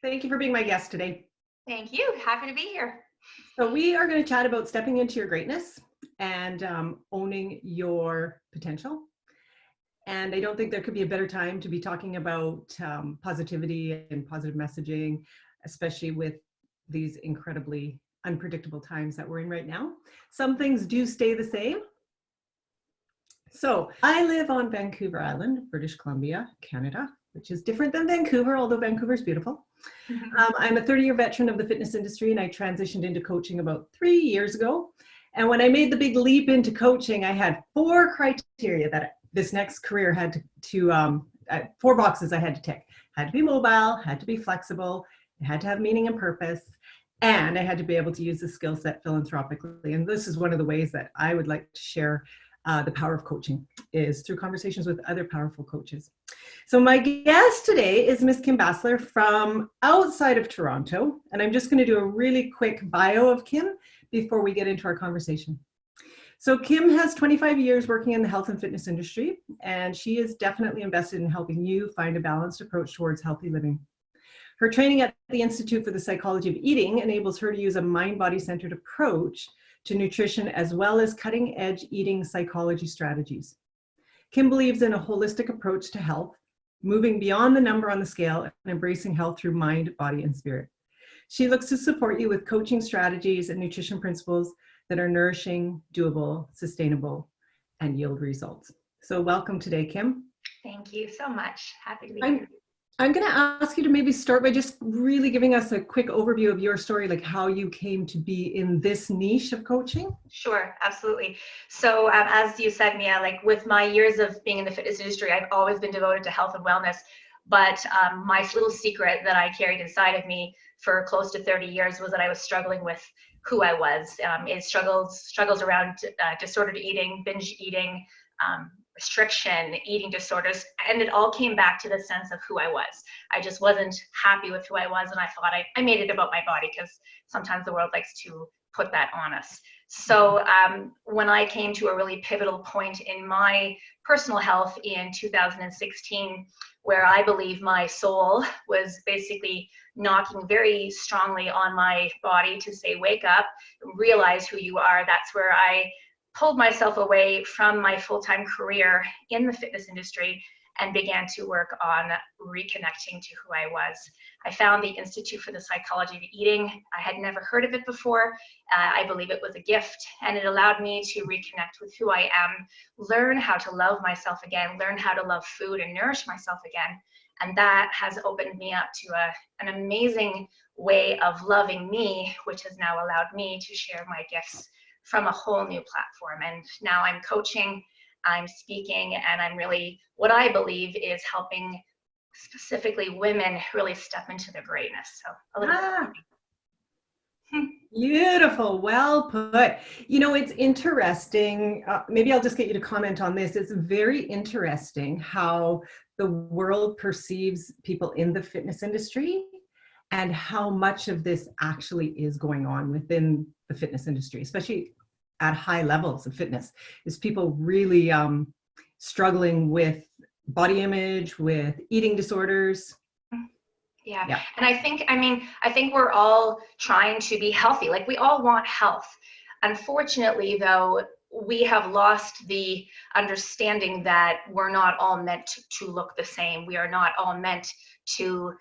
Thank you for being my guest today. Thank you. Happy to be here. So we are going to chat about stepping into your greatness and owning your potential. And I don't think there could be a better time to be talking about positivity and positive messaging, especially with these incredibly unpredictable times that we're in right now. Some things do stay the same. So I live on Vancouver Island, British Columbia, Canada, which is different than Vancouver, although Vancouver is beautiful. I'm a 30-year veteran of the fitness industry, and I transitioned into coaching about 3 years ago. And when I made the big leap into coaching, I had 4 criteria that this next career had to 4 boxes I had to tick. Had to be mobile, had to be flexible, it had to have meaning and purpose, and I had to be able to use the skill set philanthropically. And this is one of the ways that I would like to share the power of coaching, is through conversations with other powerful coaches. So my guest today is Miss Kim Basler from outside of Toronto. And I'm just going to do a really quick bio of Kim before we get into our conversation. So Kim has 25 years working in the health and fitness industry, and she is definitely invested in helping you find a balanced approach towards healthy living. Her training at the Institute for the Psychology of Eating enables her to use a mind-body centered approach to nutrition, as well as cutting-edge eating psychology strategies. Kim believes in a holistic approach to health, moving beyond the number on the scale and embracing health through mind, body, and spirit. She looks to support you with coaching strategies and nutrition principles that are nourishing, doable, sustainable, and yield results. So welcome today, Kim. Thank you so much. Happy to be here. I'm going to ask you to maybe start by just really giving us a quick overview of your story, like how you came to be in this niche of coaching. Sure, absolutely. So as you said, Mia, like with my years of being in the fitness industry, I've always been devoted to health and wellness. But my little secret that I carried inside of me for close to 30 years was that I was struggling with who I was. It struggles around disordered eating, binge eating, restriction, eating disorders, and it all came back to the sense of who I was. I just wasn't happy with who I was, and I thought I made it about my body, because sometimes the world likes to put that on us. So when I came to a really pivotal point in my personal health in 2016, where I believe my soul was basically knocking very strongly on my body to say, wake up, realize who you are, that's where I pulled myself away from my full-time career in the fitness industry and began to work on reconnecting to who I was. I found the Institute for the Psychology of Eating. I had never heard of it before. I believe it was a gift, and it allowed me to reconnect with who I am, learn how to love myself again, learn how to love food and nourish myself again. And that has opened me up to an amazing way of loving me, which has now allowed me to share my gifts from a whole new platform. And now I'm coaching, I'm speaking, and I'm really, what I believe is helping specifically women really step into their greatness. So a little bit. Beautiful, well put. You know, it's interesting. Maybe I'll just get you to comment on this. It's very interesting how the world perceives people in the fitness industry and how much of this actually is going on within the fitness industry, especially at high levels of fitness. Is people really struggling with body image, with eating disorders? Yeah. And I think we're all trying to be healthy. Like, we all want health. Unfortunately, though, we have lost the understanding that we're not all meant to look the same. We are not all meant to,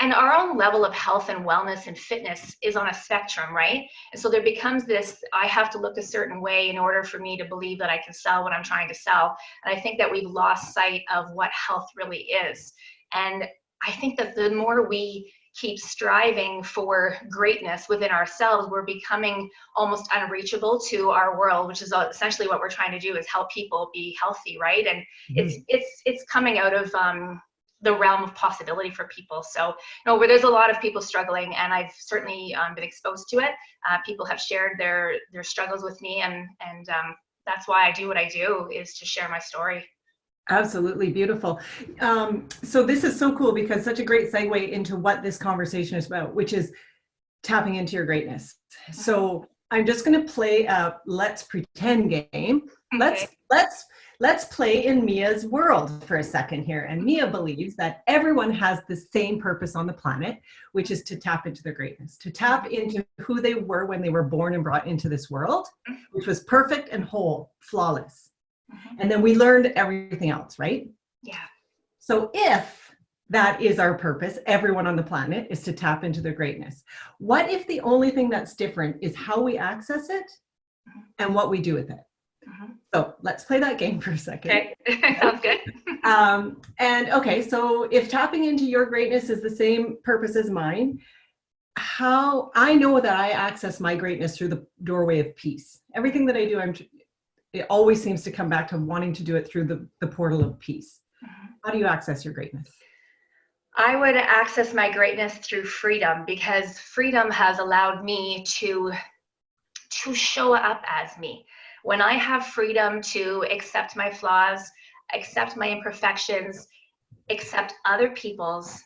and our own level of health and wellness and fitness is on a spectrum, right? And so there becomes this, I have to look a certain way in order for me to believe that I can sell what I'm trying to sell. And I think that we've lost sight of what health really is. And I think that the more we keep striving for greatness within ourselves, we're becoming almost unreachable to our world, which is essentially what we're trying to do, is help people be healthy, right? And it's coming out of the realm of possibility for people. So, where there's a lot of people struggling, and I've certainly been exposed to it. People have shared their struggles with me, and that's why I do what I do, is to share my story. Absolutely beautiful. So this is so cool, because such a great segue into what this conversation is about, which is tapping into your greatness. So I'm just going to play a let's pretend game. Okay. let's play in Mia's world for a second here. And Mia believes that everyone has the same purpose on the planet, which is to tap into their greatness, to tap into who they were when they were born and brought into this world, which was perfect and whole, flawless. And then we learned everything else, right? Yeah. So if that is our purpose, everyone on the planet is to tap into their greatness. What if the only thing that's different is how we access it and what we do with it? So let's play that game for a second. Okay, sounds good. And okay, so if tapping into your greatness is the same purpose as mine, how I know that I access my greatness through the doorway of peace. Everything that I do, it always seems to come back to wanting to do it through the portal of peace. How do you access your greatness? I would access my greatness through freedom, because freedom has allowed me to show up as me. When I have freedom to accept my flaws, accept my imperfections, accept other people's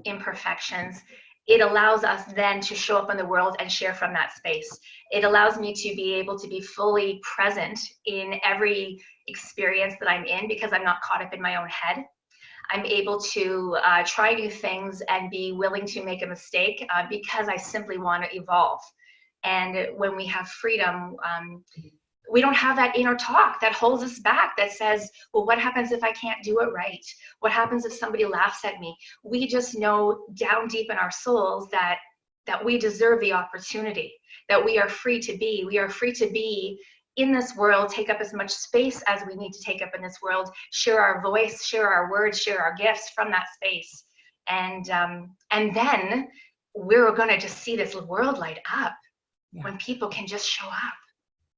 imperfections, it allows us then to show up in the world and share from that space. It allows me to be able to be fully present in every experience that I'm in, because I'm not caught up in my own head. I'm able to try new things and be willing to make a mistake because I simply want to evolve. And when we have freedom, we don't have that inner talk that holds us back, that says, well, what happens if I can't do it right? What happens if somebody laughs at me? We just know down deep in our souls that we deserve the opportunity, that we are free to be. We are free to be in this world, take up as much space as we need to take up in this world, share our voice, share our words, share our gifts from that space. And then we're going to just see this world light up when people can just show up.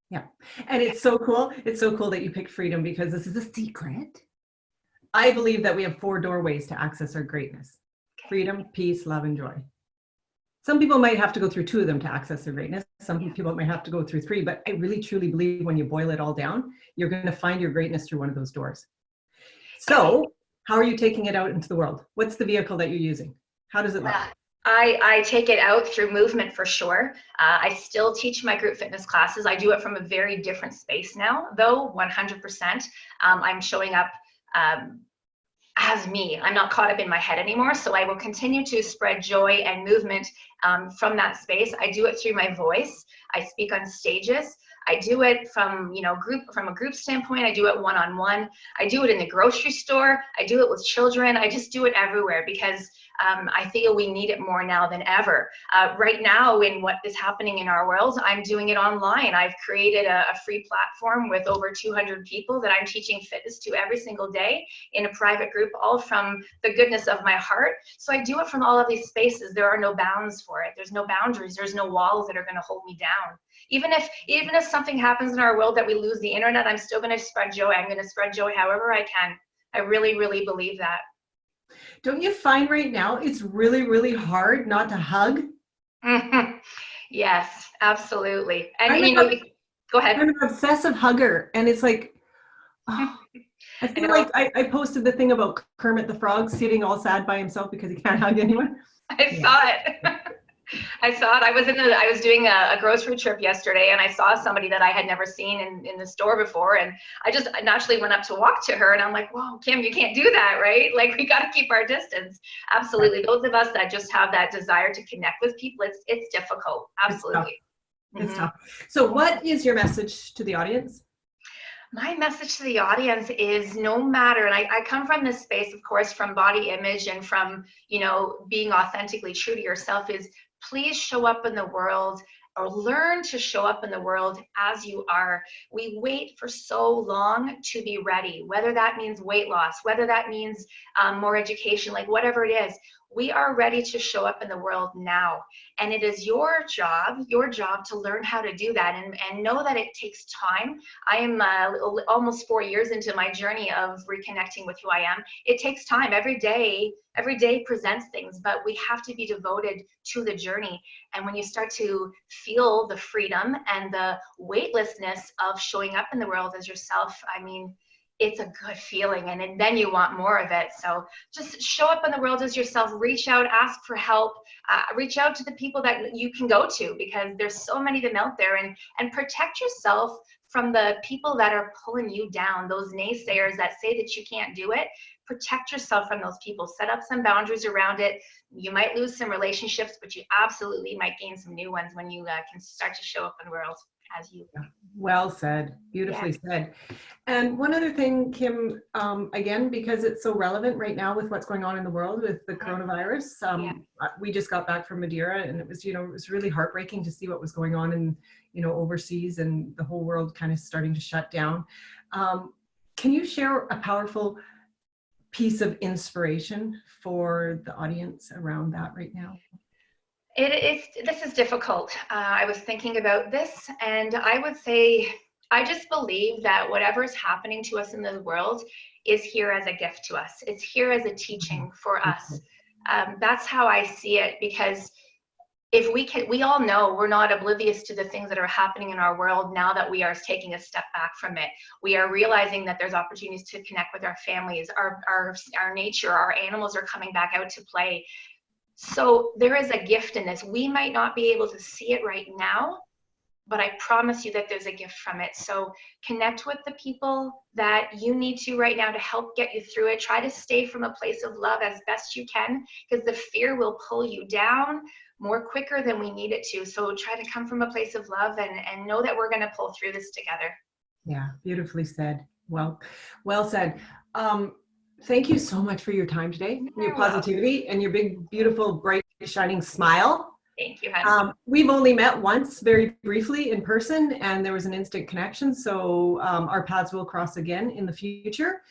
Yeah. And it's so cool. It's so cool that you picked freedom, because this is a secret. I believe that we have 4 doorways to access our greatness: freedom, peace, love, and joy. Some people might have to go through 2 of them to access their greatness. Some people might have to go through 3, but I really truly believe when you boil it all down, you're going to find your greatness through one of those doors. So how are you taking it out into the world? What's the vehicle that you're using? How does it look? I take it out through movement for sure. I still teach my group fitness classes. I do it from a very different space now, though, 100%. I'm showing up as me. I'm not caught up in my head anymore. So I will continue to spread joy and movement from that space. I do it through my voice. I speak on stages. I do it from a group standpoint. I do it one-on-one. I do it in the grocery store. I do it with children. I just do it everywhere, because I feel we need it more now than ever. Right now, in what is happening in our world, I'm doing it online. I've created a free platform with over 200 people that I'm teaching fitness to every single day in a private group, all from the goodness of my heart. So I do it from all of these spaces. There are no bounds for it. There's no boundaries. There's no walls that are going to hold me down. Even if something happens in our world that we lose the internet, I'm still going to spread joy. I'm going to spread joy however I can. I really, really believe that. Don't you find right now it's really, really hard not to hug? Yes, absolutely. And go ahead. I'm an obsessive hugger, and it's like, oh, I feel like I posted the thing about Kermit the Frog sitting all sad by himself because he can't hug anyone. I saw it. I saw it. I was doing a grocery trip yesterday, and I saw somebody that I had never seen in the store before, and I just naturally went up to walk to her, and I'm like, whoa, Kim, you can't do that, right? Like, we got to keep our distance. Absolutely. Those of us that just have that desire to connect with people, it's difficult. Absolutely. It's tough. So what is your message to the audience? My message to the audience is, no matter, and I come from this space, of course, from body image and from, being authentically true to yourself, is please show up in the world, or learn to show up in the world as you are. We wait for so long to be ready, whether that means weight loss, whether that means more education, like whatever it is. We are ready to show up in the world now. And it is your job to learn how to do that, and know that it takes time. I am almost 4 years into my journey of reconnecting with who I am. It takes time. Every day presents things, but we have to be devoted to the journey. And when you start to feel the freedom and the weightlessness of showing up in the world as yourself, I mean, it's a good feeling, and then you want more of it. So just show up in the world as yourself, reach out, ask for help, reach out to the people that you can go to, because there's so many of them out there, and protect yourself from the people that are pulling you down, those naysayers that say that you can't do it. Protect yourself from those people. Set up some boundaries around it. You might lose some relationships, but you absolutely might gain some new ones when you can start to show up in the world as you. Well said. Beautifully said. And one other thing, Kim, again, because it's so relevant right now with what's going on in the world with the coronavirus, we just got back from Madeira, and it was, it was really heartbreaking to see what was going on in, overseas, and the whole world kind of starting to shut down. Can you share a powerful piece of inspiration for the audience around that right now? This is difficult. I was thinking about this, and I would say I just believe that whatever is happening to us in the world is here as a gift to us. It's here as a teaching for us. That's how I see it, because if we all know we're not oblivious to the things that are happening in our world now that we are taking a step back from it. We are realizing that there's opportunities to connect with our families, our nature, our animals are coming back out to play. So there is a gift in this. We might not be able to see it right now, but I promise you that there's a gift from it. So connect with the people that you need to right now to help get you through it. Try to stay from a place of love as best you can, because the fear will pull you down more quicker than we need it to. So try to come from a place of love and know that we're going to pull through this together. Yeah, beautifully said. Well said. Thank you so much for your time today, your positivity, and your big, beautiful, bright, shining smile. Thank you, honey. We've only met once, very briefly, in person, and there was an instant connection. So our paths will cross again in the future.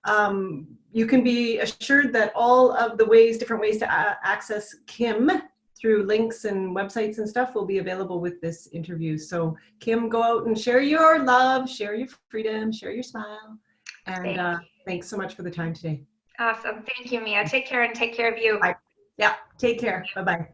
You can be assured that all of the different ways to access Kim through links and websites and stuff will be available with this interview. So Kim, go out and share your love, share your freedom, share your smile. And thanks so much for the time today. Awesome. Thank you, Mia. Take care, and take care of you. Bye. Yeah, take care. Bye-bye.